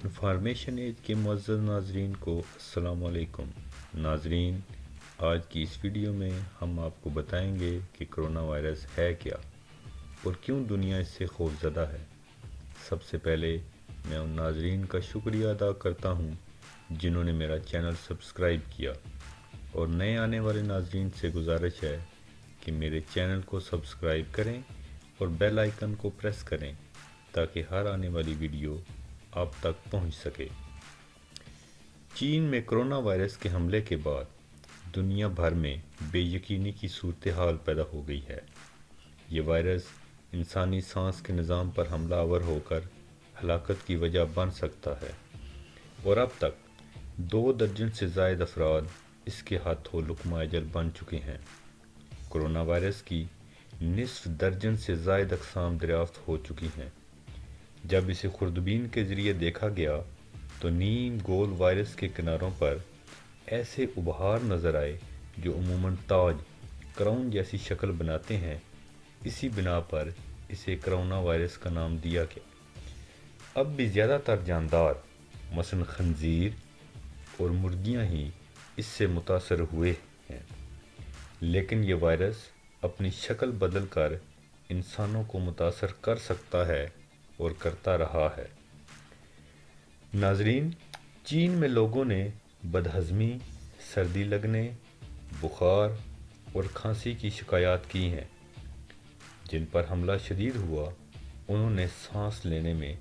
Information age کے معزز ناظرین کو السلام علیکم ناظرین، آج کی اس ویڈیو میں ہم آپ کو بتائیں گے کہ کرونا وائرس ہے کیا اور کیوں دنیا اس سے خوف زدہ ہے۔ سب سے پہلے میں ان ناظرین کا شکریہ ادا کرتا ہوں جنہوں نے میرا چینل سبسکرائب کیا، اور نئے آنے والے ناظرین سے گزارش ہے کہ میرے چینل کو سبسکرائب کریں اور بیل آئیکن کو پریس کریں تاکہ ہر آنے والی ویڈیو آپ تک پہنچ سکے۔ چین میں کرونا وائرس کے حملے کے بعد دنیا بھر میں بے یقینی کی صورتحال پیدا ہو گئی ہے۔ یہ وائرس انسانی سانس کے نظام پر حملہ آور ہو کر ہلاکت کی وجہ بن سکتا ہے، اور اب تک 2 درجن سے زائد افراد اس کے ہاتھوں لقمہ اجل بن چکے ہیں۔ کرونا وائرس کی نصف درجن سے زائد اقسام دریافت ہو چکی ہیں۔ جب اسے خوردبین کے ذریعے دیکھا گیا تو نیم گول وائرس کے کناروں پر ایسے ابہار نظر آئے جو عموماً تاج کراؤن جیسی شکل بناتے ہیں۔ اسی بنا پر اسے کرونا وائرس کا نام دیا گیا۔ اب بھی زیادہ تر جاندار مثلاً خنزیر اور مرغیاں ہی اس سے متاثر ہوئے ہیں، لیکن یہ وائرس اپنی شکل بدل کر انسانوں کو متاثر کر سکتا ہے اور کرتا رہا ہے۔ ناظرین، چین میں لوگوں نے بدہضمی، سردی لگنے، بخار اور کھانسی کی شکایات کی ہیں۔ جن پر حملہ شدید ہوا انہوں نے سانس لینے میں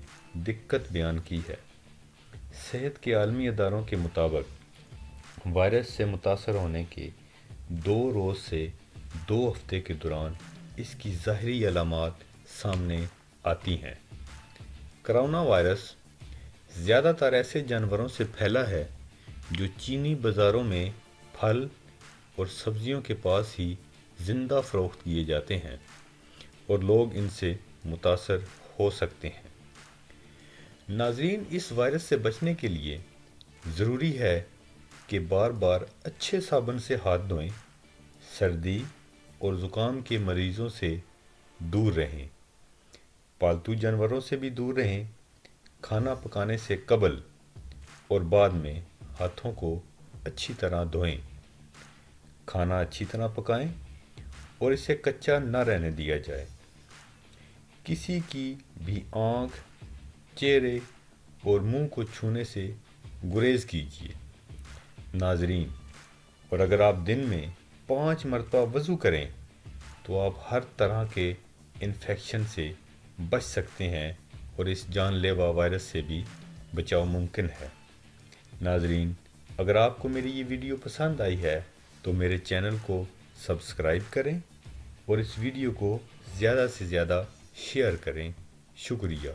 دقت بیان کی ہے۔ صحت کے عالمی اداروں کے مطابق وائرس سے متاثر ہونے کے 2 روز سے 2 ہفتے کے دوران اس کی ظاہری علامات سامنے آتی ہیں۔ کرونا وائرس زیادہ تر ایسے جانوروں سے پھیلا ہے جو چینی بازاروں میں پھل اور سبزیوں کے پاس ہی زندہ فروخت کیے جاتے ہیں، اور لوگ ان سے متاثر ہو سکتے ہیں۔ ناظرین، اس وائرس سے بچنے کے لیے ضروری ہے کہ بار بار اچھے صابن سے ہاتھ دھوئیں، سردی اور زکام کے مریضوں سے دور رہیں، پالتو جانوروں سے بھی دور رہیں، کھانا پکانے سے قبل اور بعد میں ہاتھوں کو اچھی طرح دھوئیں، کھانا اچھی طرح پکائیں اور اسے کچا نہ رہنے دیا جائے۔ کسی کی بھی آنکھ، چہرے اور منہ کو چھونے سے گریز کیجیے۔ ناظرین، اور اگر آپ دن میں 5 مرتبہ وضو کریں تو آپ ہر طرح کے انفیکشن سے بچ سکتے ہیں اور اس جان لیوا وائرس سے بھی بچاؤ ممکن ہے۔ ناظرین، اگر آپ کو میری یہ ویڈیو پسند آئی ہے تو میرے چینل کو سبسکرائب کریں اور اس ویڈیو کو زیادہ سے زیادہ شیئر کریں۔ شکریہ۔